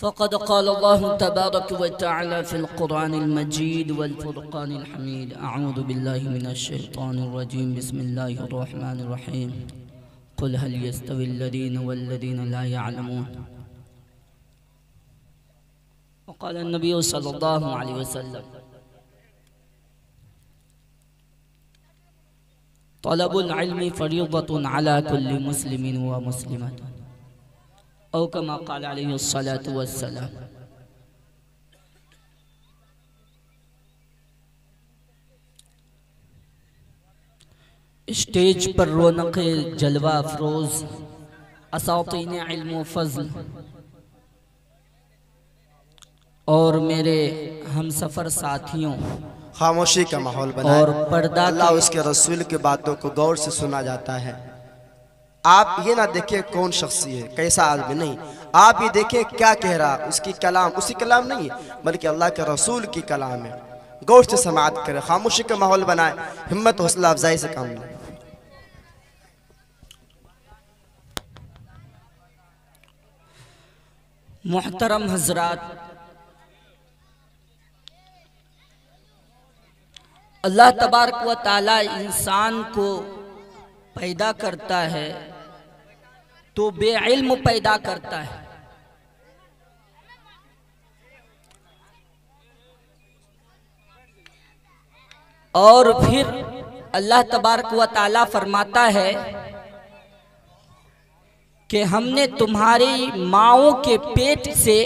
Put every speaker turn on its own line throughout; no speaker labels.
फ़क़द क़ाल अल्लाहु तबारक व तआला फ़िल क़ुरआनिल मजीद वल फ़ुरक़ानिल हमीद। अऊज़ु बिल्लाहि मिनश शैतानिर रजीम। बिस्मिल्लाहिर रहमानिर रहीम। क़ुल हल यस्तविल लज़ीना वल्लज़ीना ला यअलमून। व क़ाल नबी सल्लल्लाहु अलैहि वसल्लम तलबुल इल्मी फ़रीज़तुन अला कुल्लि मुस्लिमिन व मुस्लिमतिन औ कमा क़ाल अलैहिस्सलातु वस्सलाम। स्टेज पर रौनक जलवा अफरोज असातीन इल्म व फज़ल और मेरे हम सफ़र साथियों,
खामोशी का माहौल बनाएं
और पर्दा
अल्लाह उसके रसूल की बातों को गौर से सुना जाता है। आप ये ना देखें कौन शख्सी है, कैसा आदमी, नहीं, आप ये देखें क्या कह रहा, उसकी कलाम उसी कलाम नहीं है बल्कि अल्लाह के रसूल की कलाम है। गौर से समाअत करें, खामोशी का माहौल बनाएं, हिम्मत हौसला अफजाई से काम लें।
मुहतरम हजरात, अल्लाह तबारक व ताला इंसान को पैदा करता है तो बेइल्म पैदा करता है, और फिर अल्लाह तबारक व ताला फरमाता है कि हमने तुम्हारी माओं के पेट से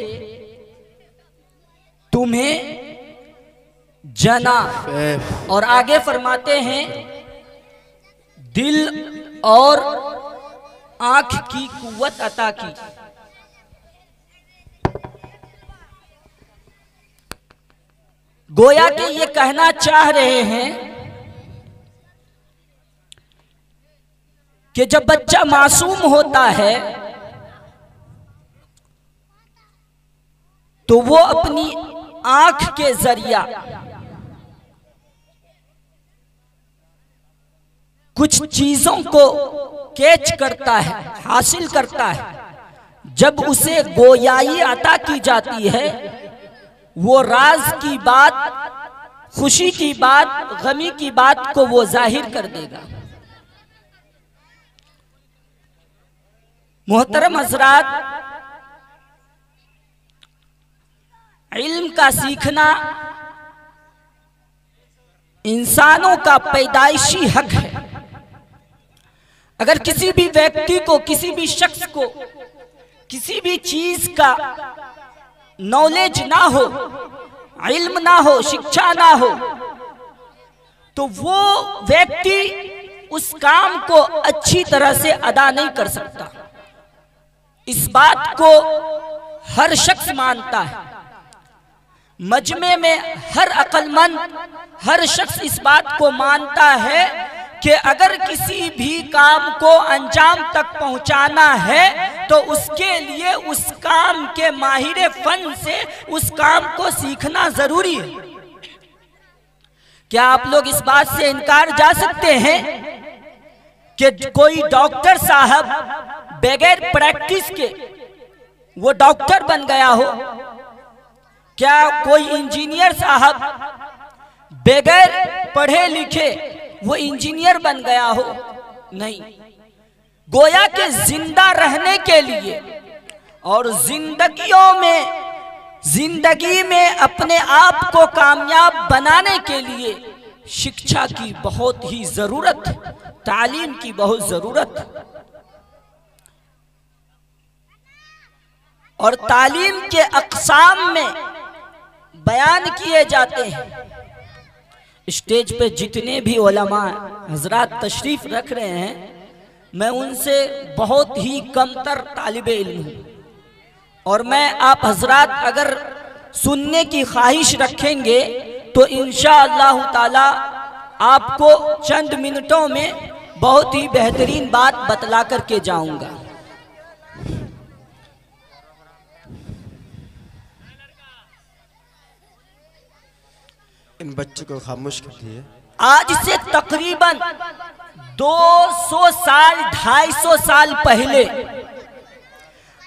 तुम्हें जना, और आगे फरमाते हैं दिल और आंख की कुव्वत अता की। गोया कि ये कहना चाह रहे हैं कि जब बच्चा मासूम होता है तो वो अपनी आंख के जरिया कुछ चीजों को कैच करता है, हासिल करता है। जब उसे गोयाई अता की जाती है, वो राज की बात, खुशी की बात, गमी की बात को वो जाहिर कर देगा। मोहतरम हजरात, इल्म का सीखना इंसानों का पैदाइशी हक है। अगर किसी भी व्यक्ति को, किसी भी शख्स को किसी भी चीज का नॉलेज ना हो, इल्म ना हो, शिक्षा ना हो, तो वो व्यक्ति उस काम को अच्छी तरह से अदा नहीं कर सकता। इस बात को हर शख्स मानता है। मजमे में हर अक्लमंद, हर शख्स इस बात को मानता है कि अगर किसी भी काम को अंजाम तक पहुंचाना है तो उसके लिए उस काम के माहिर फन से उस काम को सीखना जरूरी है। क्या आप लोग इस बात से इनकार जा सकते हैं कि कोई डॉक्टर साहब बगैर प्रैक्टिस के वो डॉक्टर बन गया हो? क्या कोई इंजीनियर साहब बगैर पढ़े लिखे वो इंजीनियर बन गया हो? नहीं। गोया के जिंदा रहने के लिए और जिंदगी में अपने आप को कामयाब बनाने के लिए शिक्षा की बहुत ही जरूरत है, तालीम की बहुत जरूरत है। और तालीम के अक़साम में बयान किए जाते हैं। स्टेज पे जितने भी उलमा हजरात तशरीफ रख रहे हैं, मैं उनसे बहुत ही कमतर तालिबे इल्म हूँ, और मैं आप हजरात अगर सुनने की ख्वाहिश रखेंगे तो इंशाअल्लाह ताला आपको चंद मिनटों में बहुत ही बेहतरीन बात बतला करके जाऊंगा।
इन बच्चों को खामोश कर दिए।
आज से तकरीबन 200 साल 250 साल पहले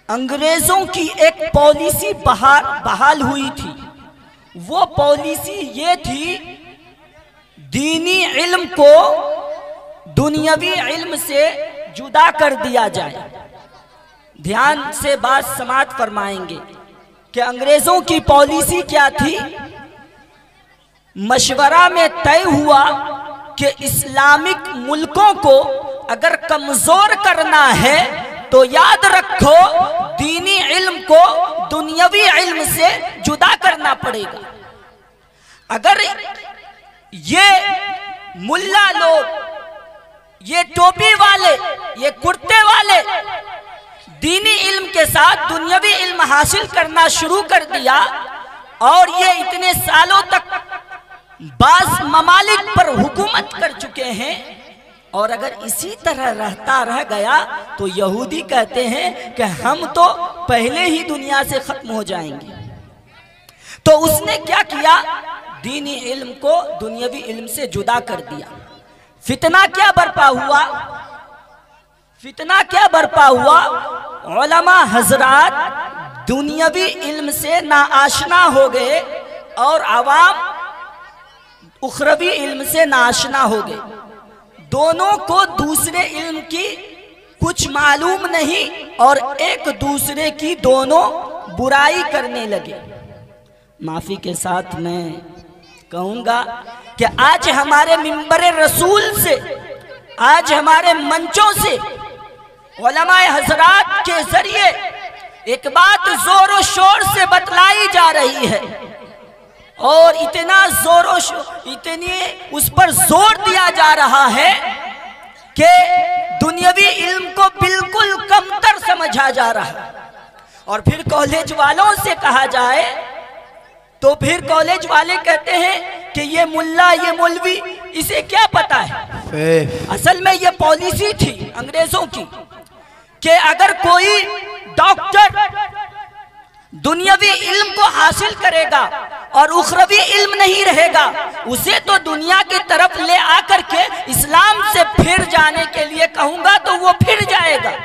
अंग्रेजों की एक पॉलिसी बहाल हुई थी। वो पॉलिसी ये थी, दीनी इल्म को दुनियावी इल्म से जुदा कर दिया जाए। ध्यान से बात समाप्त फरमाएंगे कि अंग्रेजों की पॉलिसी क्या थी। मशवरा में तय हुआ कि इस्लामिक मुल्कों को अगर कमजोर करना है तो याद रखो दीनी इल्म को दुनियावी इल्म से जुदा करना पड़ेगा। अगर ये मुल्ला लोग, ये टोपी वाले, ये कुर्ते वाले दीनी इल्म के साथ दुनियावी इल्म हासिल करना शुरू कर दिया और ये इतने सालों तक बास ममालिक पर हुकूमत कर चुके हैं, और अगर इसी तरह रहता रह गया तो यहूदी कहते हैं कि हम तो पहले ही दुनिया से खत्म हो जाएंगे। तो उसने क्या किया, दीनी इल्म को दुनियावी इल्म से जुदा कर दिया। फितना क्या बर्पा हुआ, फितना क्या बर्पा हुआ, उलमा हजरात दुनियावी इल्म से नाआशना हो गए और आवाम उखरवी इल्म से नाआशना हो गए। दोनों को दूसरे इल्म की कुछ मालूम नहीं और एक दूसरे की दोनों बुराई करने लगे। माफी के साथ मैं कहूंगा कि आज हमारे मिंबर रसूल से, आज हमारे मंचों से उलमाए हजरात के जरिए एक बात जोरों शोर से बतलाई जा रही है और इतना जोरों इतनी उस पर जोर दिया जा रहा है कि दुनियावी इल्म को बिल्कुल कमतर समझा जा रहा है। और फिर कॉलेज वालों से कहा जाए तो फिर कॉलेज वाले कहते हैं कि ये मुल्ला, ये मौलवी, इसे क्या पता है। असल में ये पॉलिसी थी अंग्रेजों की कि अगर कोई डॉक्टर दुनियावी इल्म को हासिल करेगा और उखरवी इल्म नहीं रहेगा, उसे तो दुनिया की तरफ ले आकर के इस्लाम से फिर जाने के लिए कहूंगा तो वो फिर जाएगा।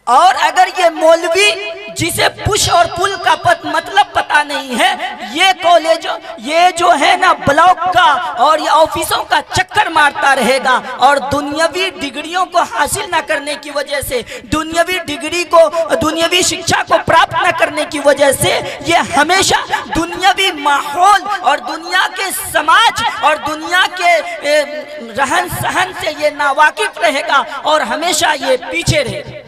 और अगर ये मौलवी जिसे पुश और पुल का मतलब पता नहीं है, ये कॉलेज, ये जो है ना ब्लॉक का और ये ऑफिसों का चक्कर मारता रहेगा और दुनियावी डिग्रियों को हासिल न करने की वजह से, दुनियावी डिग्री को, दुनियावी शिक्षा को प्राप्त न करने की वजह से ये हमेशा दुनियावी माहौल और दुनिया के समाज और दुनिया के रहन सहन से ये नावाकिफ रहेगा और हमेशा ये पीछे रहेगा।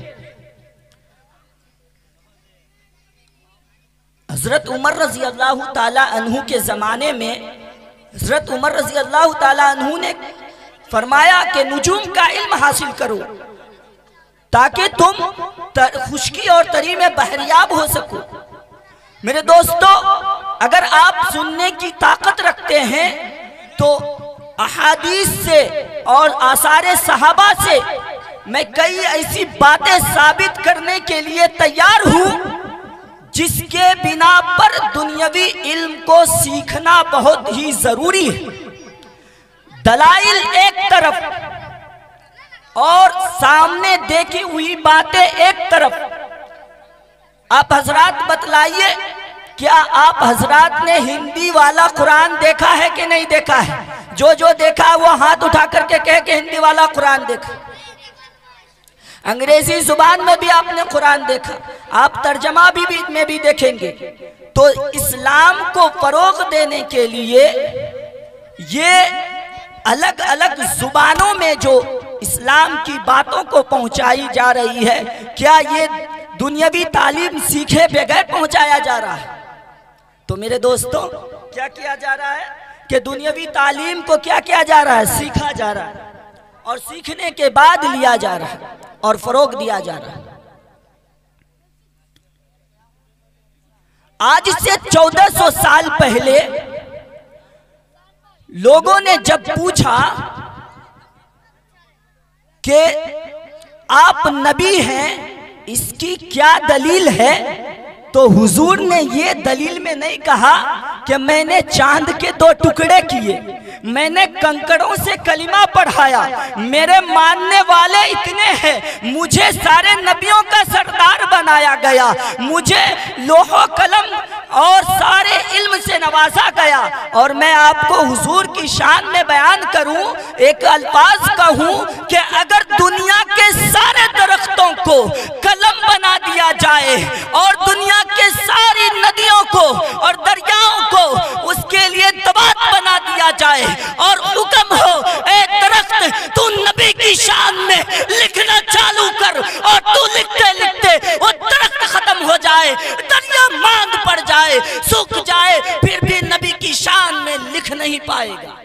हजरत उमर रजी अल्लाह ताला अन्हु के ज़माने में हजरत उमर रजी अल्लाह ताला अन्हु ने फरमाया कि नुजूम का इल्म हासिल करो ताकि तुम खुशकी और तरी में बहरियाब हो सको। मेरे दोस्तों, अगर आप सुनने की ताकत रखते हैं तो अहादीस से और आसारे सहाबा से मैं कई ऐसी बातें साबित करने के लिए तैयार हूं जिसके बिना पर दुनियावी इल्म को सीखना बहुत ही जरूरी है। दलाइल एक तरफ और सामने देखी हुई बातें एक तरफ। आप हजरात बतलाइए, क्या आप हजरात ने हिंदी वाला कुरान देखा है कि नहीं देखा है? जो देखा है वो हाथ उठा करके कहे कि हिंदी वाला कुरान देखा। अंग्रेजी जुबान में भी आपने कुरान देखा, आप तर्जमा में भी देखेंगे। तो इस्लाम को फरोग देने के लिए ये अलग अलग जुबानों में जो इस्लाम की बातों को पहुंचाई जा रही है, क्या ये दुनियावी तालीम सीखे बगैर पहुंचाया जा रहा है? तो मेरे दोस्तों, क्या किया जा रहा है कि दुनियावी तालीम को क्या किया जा रहा है, सीखा जा रहा है और सीखने के बाद लिया जा रहा है और फरोग दिया जा रहा है। आज से 1400 साल पहले लोगों ने जब पूछा कि आप नबी हैं, इसकी क्या दलील है, तो हुजूर ने ये दलील में नहीं कहा कि मैंने चांद के 2 टुकड़े किए, मैंने कंकड़ों से कलिमा पढ़ाया, मेरे मानने वाले इतने हैं, मुझे सारे नबियों का सरदार बनाया गया, मुझे लोहो कलम और सारे इल्म से नवाजा गया। और मैं आपको हुजूर की शान में बयान करूं, एक अल्फाज कहूं कि अगर दुनिया के सारे दरख्तों को कलम बना दिया जाए और दुनिया के सारी नदियों को और दरियाओं को उसके लिए दबात बना दिया जाए और हुक्म हो, ए दरख्त तू नबी की शान में लिखना चालू कर, और तू लिखते लिखते वो दरख्त खत्म हो जाए, दरिया मांद पड़ जाए, सूख जाए, फिर भी नबी की शान में लिख नहीं पाएगा।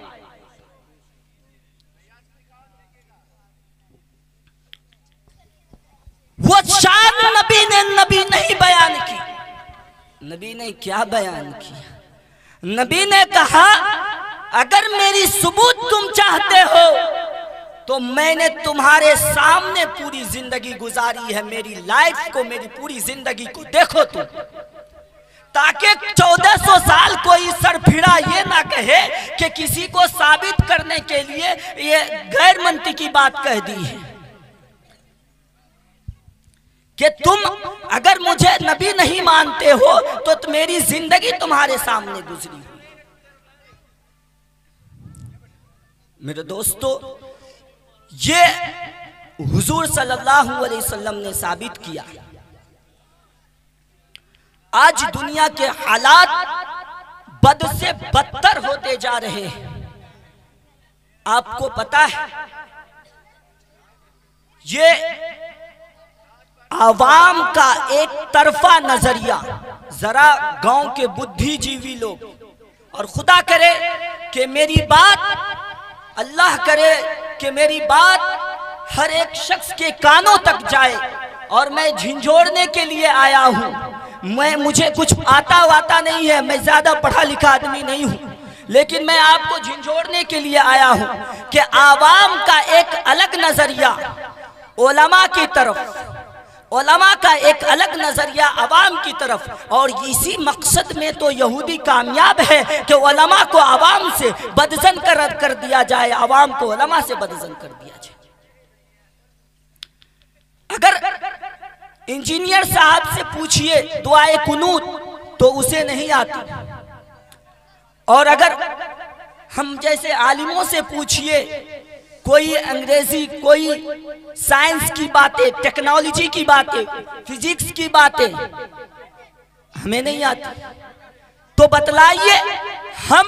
वो शान नबी नहीं बयान की। नबी ने क्या बयान किया? नबी ने कहा, अगर मेरी सबूत तुम चाहते हो तो मैंने तुम्हारे सामने पूरी जिंदगी गुजारी है, मेरी लाइफ को, मेरी पूरी जिंदगी को देखो तुम, ताकि 1400 साल कोई सरफिरा ये ना कहे कि किसी को साबित करने के लिए ये गैर मंतिकी बात कह दी है कि तुम अगर मुझे नबी नहीं मानते हो तो मेरी जिंदगी तुम्हारे सामने गुजरी हुई। मेरे दोस्तों, ये हुजूर सल्लल्लाहु अलैहि वसल्लम ने साबित किया। आज दुनिया के हालात बद से बदतर होते जा रहे हैं। आपको पता है, ये आवाम का एक तरफा नजरिया, जरा गांव के बुद्धिजीवी लोग, और खुदा करे कि मेरी बात, अल्लाह करे कि मेरी बात हर एक शख्स के कानों तक जाए, और मैं झिंझोड़ने के लिए आया हूं। मुझे कुछ आता वाता नहीं है, मैं ज्यादा पढ़ा लिखा आदमी नहीं हूं, लेकिन मैं आपको झिंझोड़ने के लिए आया हूं कि आवाम का एक अलग नजरिया उलमा की तरफ, उलमा का एक अलग नजरिया अवाम की तरफ, और इसी मकसद में तो यहूदी कामयाब है कि उलमा को अवाम से बदजन कर दिया जाए, अवाम को उलमा से बदजन कर दिया जाए। अगर इंजीनियर साहब से पूछिए दुआए कुनूत तो उसे नहीं आती, और अगर हम जैसे आलिमों से पूछिए, कोई अंग्रेजी, कोई साइंस की बातें, टेक्नोलॉजी की बातें, फिजिक्स की बातें हमें नहीं आती, तो बतलाइए हम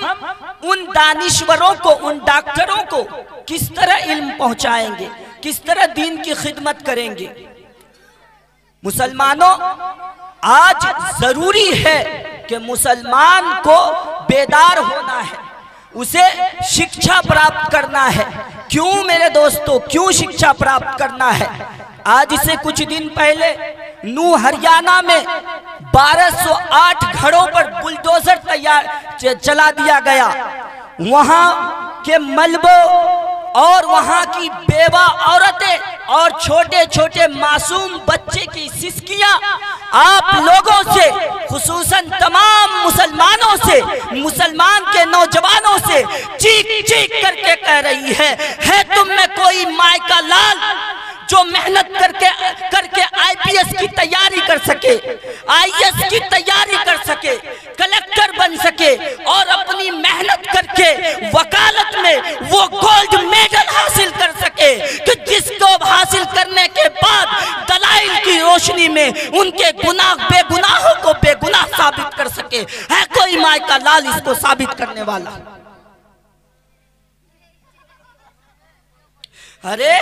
उन दानिश्वरों को, उन डॉक्टरों को किस तरह इल्म पहुंचाएंगे, किस तरह दीन की खिदमत करेंगे। मुसलमानों, आज जरूरी है कि मुसलमान को बेदार होना है, उसे शिक्षा प्राप्त करना है। क्यों मेरे दोस्तों, क्यों शिक्षा प्राप्त करना है? आज से कुछ दिन पहले नू हरियाणा में 1208 घरों पर बुलडोजर चला दिया गया। वहां के मलबे और वहां की बेवा औरतें और छोटे छोटे मासूम बच्चे की सिसकियां आप लोगों से, खुसूसन तमाम मुसलमानों से, मुसलमान के नौजवानों से चीख चीख करके कह रही है तुम में कोई माय का लाल जो मेहनत करके आईपीएस की तैयारी कर सके, आईएएस की तैयारी कर सके, कलेक्टर बन सके, और अपनी मेहनत करके वकालत में वो गोल्ड मेडल हासिल कर सके, कि जिसको हासिल करने के बाद दलाइल की रोशनी में उनके गुनाह बेगुनाहों को बेगुनाह साबित कर सके। है कोई माय का लाल इसको साबित करने वाला? अरे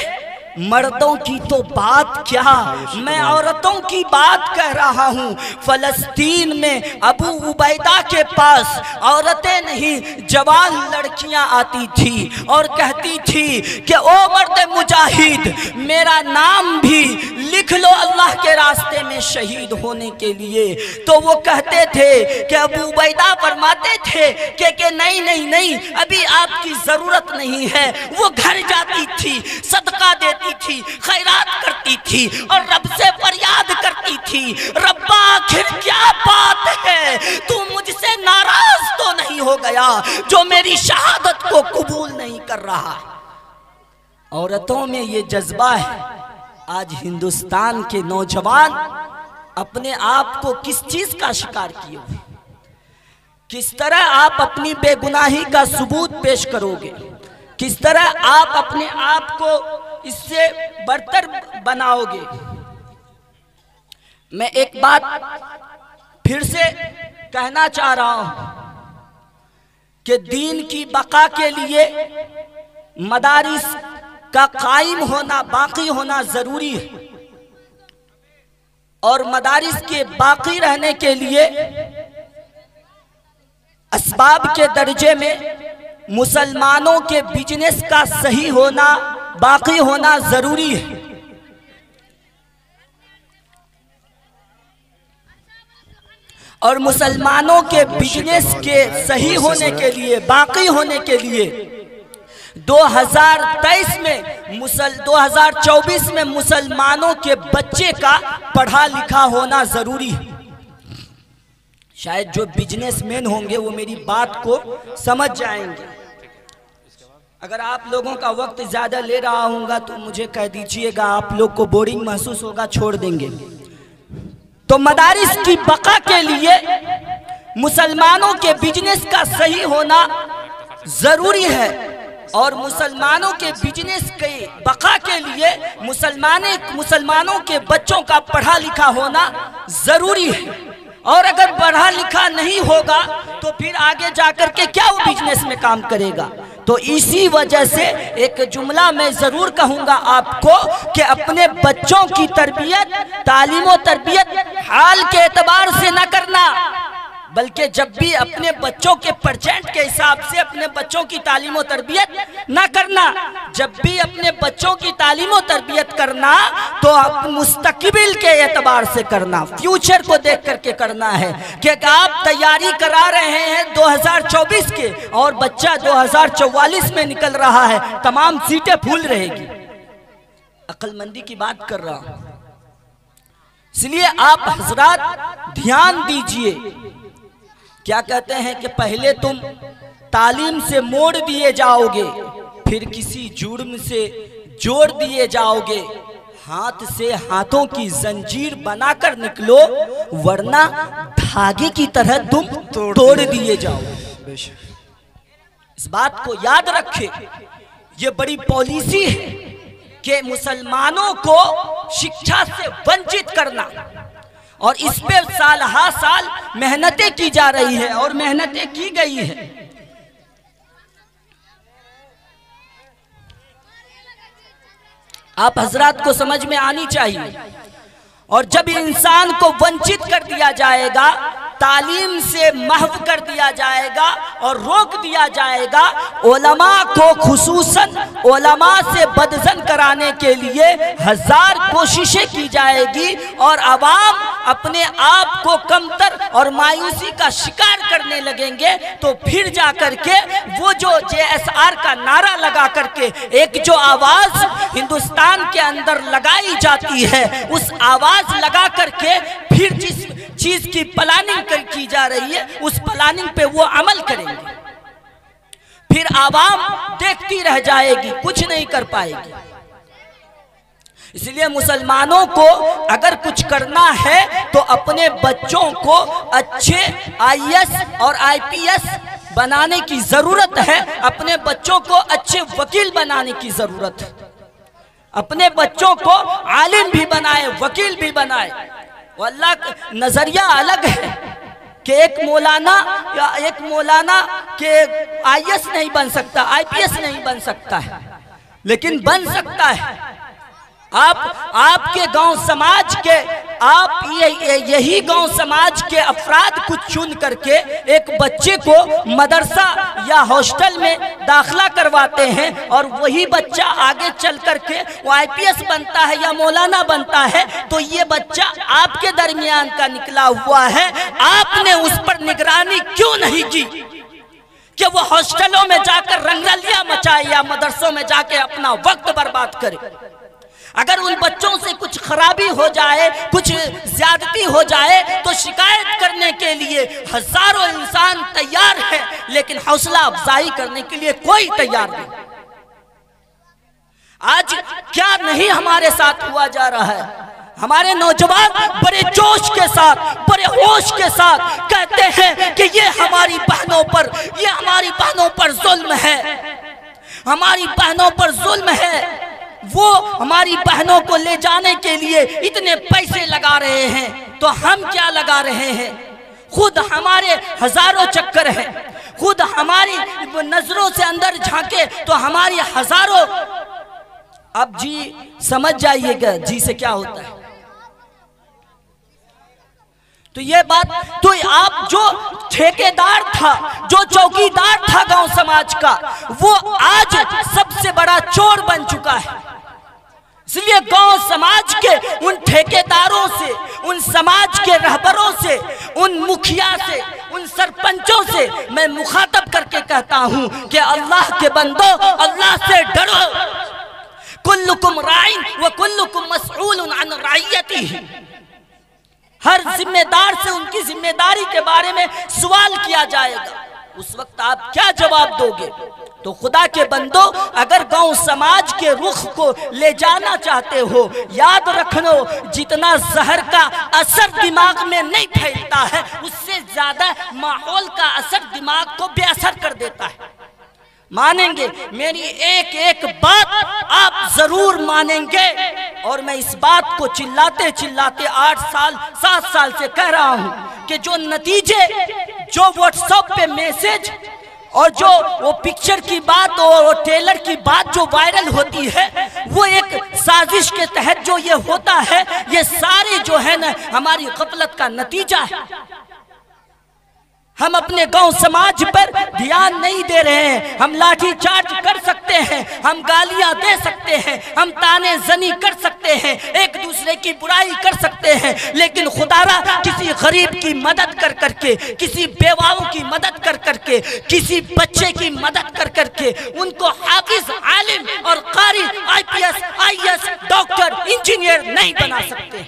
मर्दों की तो बात क्या, मैं औरतों की बात कह रहा हूँ। फलस्तीन में अबू उबैदा के पास औरतें नहीं जवान लड़कियां आती थी और कहती थी कि ओ मर्द मुजाहिद, मेरा नाम भी लिख लो अल्लाह के रास्ते में शहीद होने के लिए। तो वो कहते थे कि अबू उबैदा फरमाते थे कि नहीं नहीं नहीं, अभी आपकी जरूरत नहीं है। वो घर जाती थी, सदका देती थी, खैरात करती थी और रब से फरियाद करती थी, रब्बा आखिर क्या बात है, तू मुझसे नाराज तो नहीं हो गया जो मेरी शहादत को कबूल नहीं कर रहा। औरतों में ये जज्बा है। आज हिंदुस्तान के नौजवान अपने आप को किस चीज का शिकार किए हुए, किस तरह आप अपनी बेगुनाही का सबूत पेश करोगे, किस तरह आप अपने आप को इससे बरतर बनाओगे। मैं एक बात फिर से कहना चाह रहा हूं कि दीन की बका के लिए मदारिस का कायम होना, बाकी होना जरूरी है। और मदारिस के बाकी रहने के लिए असबाब के दर्जे में मुसलमानों के बिजनेस का सही होना, बाकी होना जरूरी है। और मुसलमानों के बिजनेस के सही होने के लिए, बाकी होने के लिए 2023 में 2024 में मुसलमानों के बच्चे का पढ़ा लिखा होना जरूरी है। शायद जो बिजनेसमैन होंगे वो मेरी बात को समझ जाएंगे। अगर आप लोगों का वक्त ज्यादा ले रहा होगा तो मुझे कह दीजिएगा, आप लोग को बोरिंग महसूस होगा, छोड़ देंगे। तो मदारिस की बका के लिए मुसलमानों के बिजनेस का सही होना जरूरी है। और मुसलमानों के बिजनेस के बका के लिए मुसलमानों के बच्चों का पढ़ा लिखा होना जरूरी है। और अगर पढ़ा लिखा नहीं होगा तो फिर आगे जाकर के क्या वो बिजनेस में काम करेगा। तो इसी वजह से एक जुमला मैं जरूर कहूंगा आपको कि अपने बच्चों की तरबियत, तालीम और तरबियत हाल के एतबार से न करना, बल्कि जब भी अपने बच्चों के परसेंट के हिसाब से अपने बच्चों की तालीम और तरबियत ना करना। जब भी अपने बच्चों की तालीम और तरबियत करना तो मुस्तकबिल के एतबार से करना, फ्यूचर को देख करके करना है। कि आप तैयारी करा रहे हैं 2024 के और बच्चा 2044 में निकल रहा है, तमाम सीटें फुल रहेगी। अक्लमंदी की बात कर रहा हूं, इसलिए आप हजरात ध्यान दीजिए। क्या कहते हैं कि पहले तुम तालीम से मोड़ दिए जाओगे, फिर किसी जुर्म से जोड़ दिए जाओगे। हाथ से हाथों की जंजीर बनाकर निकलो, वरना धागे की तरह तुम तोड़ दिए जाओगे। इस बात को याद रखें। ये बड़ी पॉलिसी है कि मुसलमानों को शिक्षा से वंचित करना, और इस पे साल हा साल मेहनतें की जा रही है और मेहनतें की गई है। आप हजरात को समझ में आनी चाहिए। और जब इंसान को वंचित कर दिया जाएगा, तालीम से महव कर दिया जाएगा और रोक दिया जाएगा, उलमा को खुसूसन उलमा से बदजन कराने के लिए हजार कोशिशें की जाएगी और अवाम अपने आप को कमतर और मायूसी का शिकार करने लगेंगे। तो फिर जाकर के वो जो JSR का नारा लगा करके एक जो आवाज हिंदुस्तान के अंदर लगाई जाती है, उस आवाज लगा करके फिर जिस चीज की प्लानिंग की जा रही है उस प्लानिंग पे वो अमल करेंगे। फिर आवाम देखती रह जाएगी, कुछ नहीं कर पाएगी। इसलिए मुसलमानों को अगर कुछ करना है तो अपने बच्चों को अच्छे IAS और IPS बनाने की जरूरत है। अपने बच्चों को अच्छे वकील बनाने की जरूरत है। अपने बच्चों को आलिम भी बनाए, वकील भी बनाए। अल्लाह का नजरिया अलग है कि एक मौलाना के IAS नहीं बन सकता, IPS नहीं बन सकता है, लेकिन बन सकता है। आपके गांव समाज के यही गांव समाज के अफराद को चुन करके एक बच्चे को मदरसा या हॉस्टल में दाखिला करवाते हैं और वही बच्चा आगे चल करके वो IPS बनता है या मौलाना बनता है। तो ये बच्चा आपके दरमियान का निकला हुआ है, आपने उस पर निगरानी क्यों नहीं की कि वो हॉस्टलों में जाकर रंगरलियां मचाए या मदरसों में जाके अपना वक्त बर्बाद करे। अगर उन बच्चों से कुछ खराबी हो जाए, कुछ ज्यादती हो जाए, तो शिकायत करने के लिए हजारों इंसान तैयार है, लेकिन हौसला अफजाई करने के लिए कोई तैयार नहीं। आज क्या नहीं हमारे साथ हुआ जा रहा है। हमारे नौजवान बड़े जोश के साथ, बड़े होश के साथ कहते हैं कि ये हमारी बहनों पर जुल्म है, हमारी बहनों पर जुल्म है। वो हमारी बहनों को ले जाने के लिए इतने पैसे लगा रहे हैं, तो हम क्या लगा रहे हैं? खुद हमारे हजारों चक्कर हैं, खुद हमारी नजरों से अंदर झांके तो हमारी हजारों। अब जी समझ जाइएगा जी से क्या होता है। तो ये बात, तो आप जो ठेकेदार था, जो चौकीदार था गांव समाज का, वो आज सबसे बड़ा चोर बन चुका है। इसलिए गांव समाज के उन ठेकेदारों से, उन समाज के रहबरों से, उन मुखिया से, उन सरपंचों से मैं मुखातब करके कहता हूं कि अल्लाह के बंदो, अल्लाह से डरो। कुल्लुकुम राइन व कुल्लुकुम मसऊलुन अन रइयतिही। हर जिम्मेदार से उनकी जिम्मेदारी के बारे में सवाल किया जाएगा। उस वक्त आप क्या जवाब दोगे? तो खुदा के बंदो, अगर गांव समाज के रुख को ले जाना चाहते हो, याद रखना, जितना जहर का असर दिमाग में नहीं फैलता है, उससे ज्यादा माहौल का असर दिमाग को बेअसर कर देता है। मानेंगे मेरी एक एक बात आप जरूर मानेंगे। और मैं इस बात को चिल्लाते चिल्लाते 8 साल 7 साल से कह रहा हूं कि जो नतीजे, जो व्हाट्सएप पे मैसेज और जो वो पिक्चर की बात और टेलर की बात जो वायरल होती है, वो एक साजिश के तहत जो ये होता है, ये सारे जो है ना हमारी गफलत का नतीजा है। हम अपने गांव समाज पर ध्यान नहीं दे रहे हैं। हम लाठी चार्ज कर सकते हैं, हम गालियां दे सकते हैं, हम ताने जनी कर सकते हैं, एक दूसरे की बुराई कर सकते हैं, लेकिन खुदारा किसी गरीब की मदद कर करके, किसी बेवाओं की मदद कर करके, किसी बच्चे की मदद कर करके उनको हाफिज, आलिम और कारी, IPS, IAS, डॉक्टर, इंजीनियर नहीं बना सकते।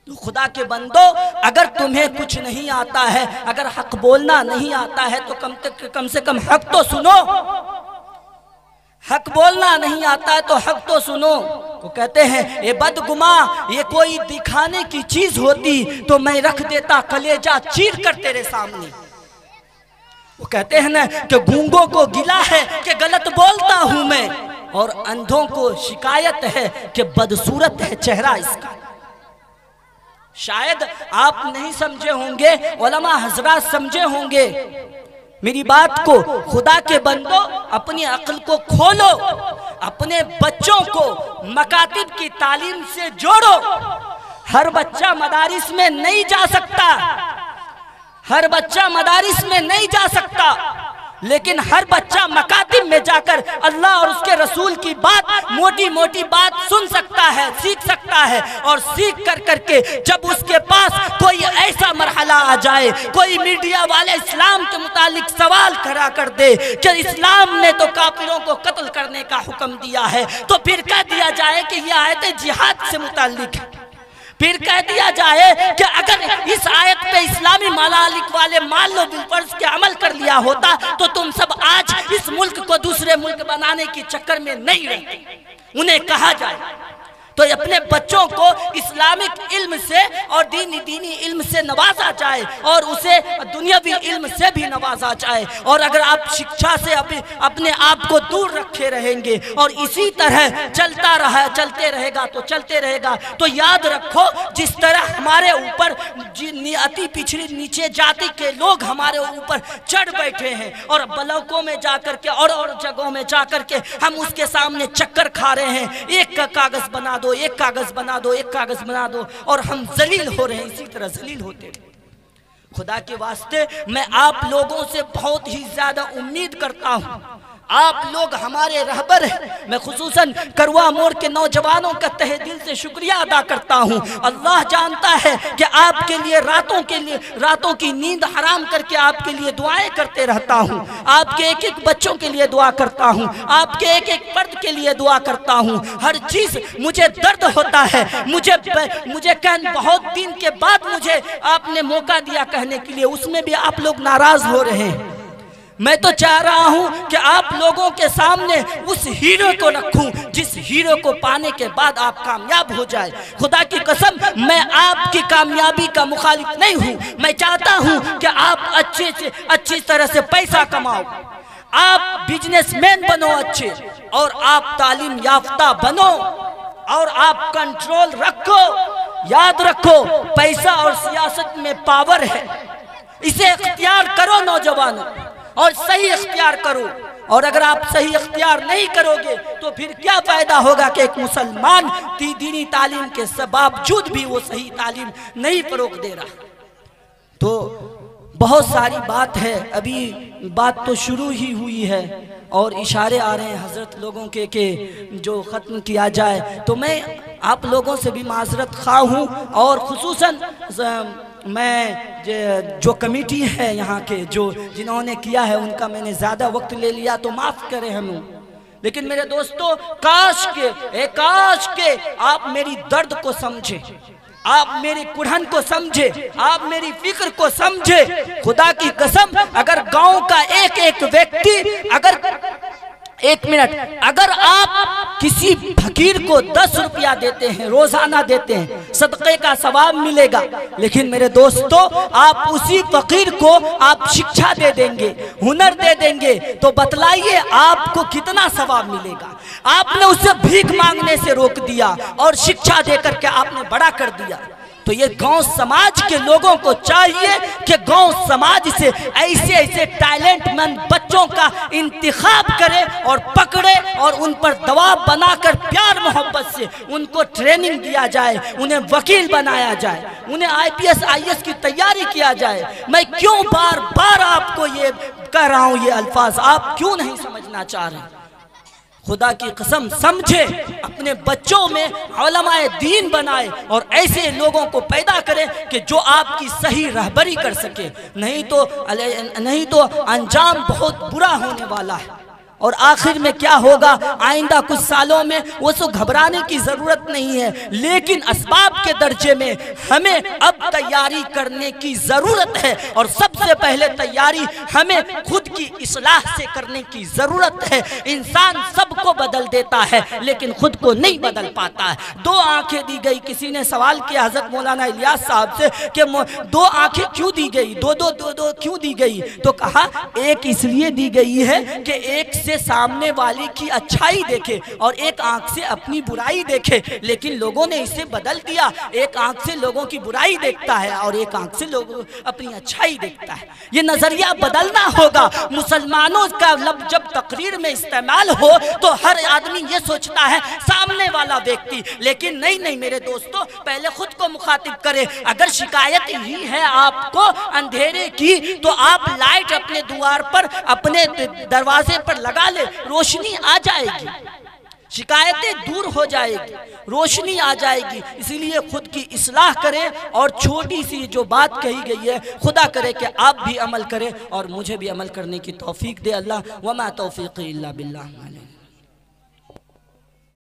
तो खुदा के बंदो, अगर तुम्हें कुछ नहीं आता है, अगर हक बोलना नहीं आता है, तो कम से कम हक तो सुनो। हक बोलना नहीं आता है तो हक तो सुनो। वो कहते हैं ये बदगुमा, ये कोई दिखाने की चीज होती तो मैं रख देता कलेजा चीर कर तेरे सामने। वो कहते हैं ना कि गूंगों को गिला है कि गलत बोलता हूं मैं, और अंधों को शिकायत है कि बदसूरत है चेहरा इसका। शायद आप नहीं समझे होंगे, उलमा हजरात समझे होंगे मेरी बात को। खुदा के बंदो, अपनी अक्ल को खोलो, अपने बच्चों को मकातिब की तालीम से जोड़ो। हर बच्चा मदारिस में नहीं जा सकता, हर बच्चा मदारिस में नहीं जा सकता, लेकिन हर बच्चा मकातिब में जाकर अल्लाह और उसके रसूल की बात, मोटी मोटी बात सुन सकता है, सीख सकता है। और सीख कर करके जब उसके पास कोई ऐसा मरहला आ जाए, कोई मीडिया वाले इस्लाम के मुतालिक सवाल खड़ा कर दे कि इस्लाम ने तो काफिरों को कत्ल करने का हुक्म दिया है, तो फिर कह दिया जाए कि यह आयत जिहाद से मुतालिक है। फिर कह दिया जाए कि अगर इस आयत पे इस्लामी ममालिक वाले मान लो बिलफर्ज के अमल कर लिया होता, तो तुम सब आज इस मुल्क को दूसरे मुल्क बनाने के चक्कर में नहीं रहते। उन्हें कहा जाए तो अपने बच्चों को इस्लामिक इल्म से और दीनी इल्म से नवाजा जाए, और उसे दुनियावी इल्म से भी नवाजा जाए। और अगर आप शिक्षा से अपने आप को दूर रखे रहेंगे और इसी तरह चलते रहेगा, तो याद रखो, जिस तरह हमारे ऊपर अति पिछड़ी नीचे जाति के लोग हमारे ऊपर चढ़ बैठे हैं, और ब्लॉकों में जाकर के और जगहों में जाकर के हम उसके सामने चक्कर खा रहे हैं, एक का कागज बना दो, एक कागज बना दो, एक कागज बना दो, और हम जलील हो रहे हैं, इसी तरह जलील होते हैं। खुदा के वास्ते मैं आप लोगों से बहुत ही ज्यादा उम्मीद करता हूं, आप लोग हमारे रहबर हैं। मैं खुसूसन करवा मोड़ के नौजवानों का तहे दिल से शुक्रिया अदा करता हूँ। अल्लाह जानता है कि आपके लिए रातों की नींद हराम करके आपके लिए दुआएं करते रहता हूँ। आपके एक एक बच्चों के लिए दुआ करता हूँ, आपके एक एक फर्द के लिए दुआ करता हूँ। हर चीज मुझे दर्द होता है, मुझे बहुत दिन के बाद मुझे आपने मौका दिया कहने के लिए, उसमें भी आप लोग नाराज हो रहे हैं। मैं तो चाह रहा हूं कि आप लोगों के सामने उस हीरो को रखूं जिस हीरो को पाने के बाद आप कामयाब हो जाए। खुदा की कसम, मैं आपकी कामयाबी का मुखालिफ नहीं हूं। मैं चाहता हूं कि आप अच्छी तरह से पैसा कमाओ, आप बिजनेसमैन बनो अच्छे, और आप तालीम याफ्ता बनो, और आप कंट्रोल रखो। याद रखो, पैसा और सियासत में पावर है, इसे इख्तियार करो नौजवानों, और सही इख्तियार करो। और अगर आप सही इख्तियार नहीं करोगे तो फिर क्या फायदा होगा कि एक मुसलमान दीनी तालीम के बावजूद भी वो सही तालीम नहीं फरोग दे रहा। तो बहुत सारी बात है, अभी बात तो शुरू ही हुई है और इशारे आ रहे हैं हजरत लोगों के जो ख़त्म किया जाए। तो मैं आप लोगों से भी माजरत खा हूँ, और खुसूसन मैं जो कमेटी है यहाँ के जिन्होंने किया है उनका मैंने ज़्यादा वक्त ले लिया, तो माफ़ करें हमें। लेकिन मेरे दोस्तों, काश के आप मेरी दर्द को समझे, आप मेरी कुढ़न को समझे, आप मेरी फिक्र को समझे। खुदा की कसम, अगर गांव का एक एक व्यक्ति, अगर आप किसी फकीर को 10 रुपया देते हैं, रोजाना देते हैं, सदक़े का सवाब मिलेगा। लेकिन मेरे दोस्तों, आप उसी फकीर को आप शिक्षा दे देंगे, हुनर दे देंगे, तो बतलाइए आपको कितना सवाब मिलेगा। आपने उससे भीख मांगने से रोक दिया और शिक्षा देकर के आपने बड़ा कर दिया। तो ये गांव समाज के लोगों को चाहिए कि गांव समाज से ऐसे टैलेंटमंद बच्चों का इंतखाब करे और पकड़े, और उन पर दबाव बनाकर प्यार मोहब्बत से उनको ट्रेनिंग दिया जाए, उन्हें वकील बनाया जाए, उन्हें IPS IAS की तैयारी किया जाए। मैं क्यों बार बार आपको ये कह रहा हूँ, ये अल्फाज आप क्यों नहीं समझना चाह रहे? खुदा की कसम, समझे, अपने बच्चों में उलमाए दीन बनाए और ऐसे लोगों को पैदा करें कि जो आपकी सही रहबरी कर सके। नहीं तो अंजाम बहुत बुरा होने वाला है। और आखिर में क्या होगा, आइंदा कुछ सालों में वो तो घबराने की ज़रूरत नहीं है, लेकिन असबाब के दर्जे में हमें अब तैयारी करने की ज़रूरत है। और सबसे पहले तैयारी हमें खुद की इस्लाह से करने की ज़रूरत है। इंसान सबको बदल देता है लेकिन खुद को नहीं बदल पाता है। 2 आंखें दी गई, किसी ने सवाल किया हज़रत मौलाना इलियास साहब से कि 2 आंखें क्यों दी गई, दो क्यों दी गई? तो कहा, एक इसलिए दी गई है कि एक से सामने वाले की अच्छाई देखे और एक आंख से अपनी बुराई देखे। लेकिन लोगों ने इसे बदल दिया, एक आंख से लोगों की बुराई देखता है और एक आंख से लोगों अपनी अच्छाई देखता है। ये नजरिया बदलना होगा। मुसलमानों का लफ्ज़ जब तकरीर में इस्तेमाल हो तो हर आदमी ये सोचता है सामने वाला व्यक्ति, लेकिन नहीं मेरे दोस्तों, पहले खुद को मुखातिब करें। अगर शिकायत ही है आपको अंधेरे की, तो आप लाइट अपने द्वार पर, अपने दरवाजे पर लगा ले, रोशनी आ जाएगी, शिकायतें दूर हो जाएगी, रोशनी आ जाएगी। इसीलिए खुद की इस्लाह करें। और छोटी सी जो बात कही गई है, खुदा करे कि आप भी अमल करें और मुझे भी अमल करने की तौफीक दे अल्लाह। वमा तौफीक़ी इल्ला बिल्लाह।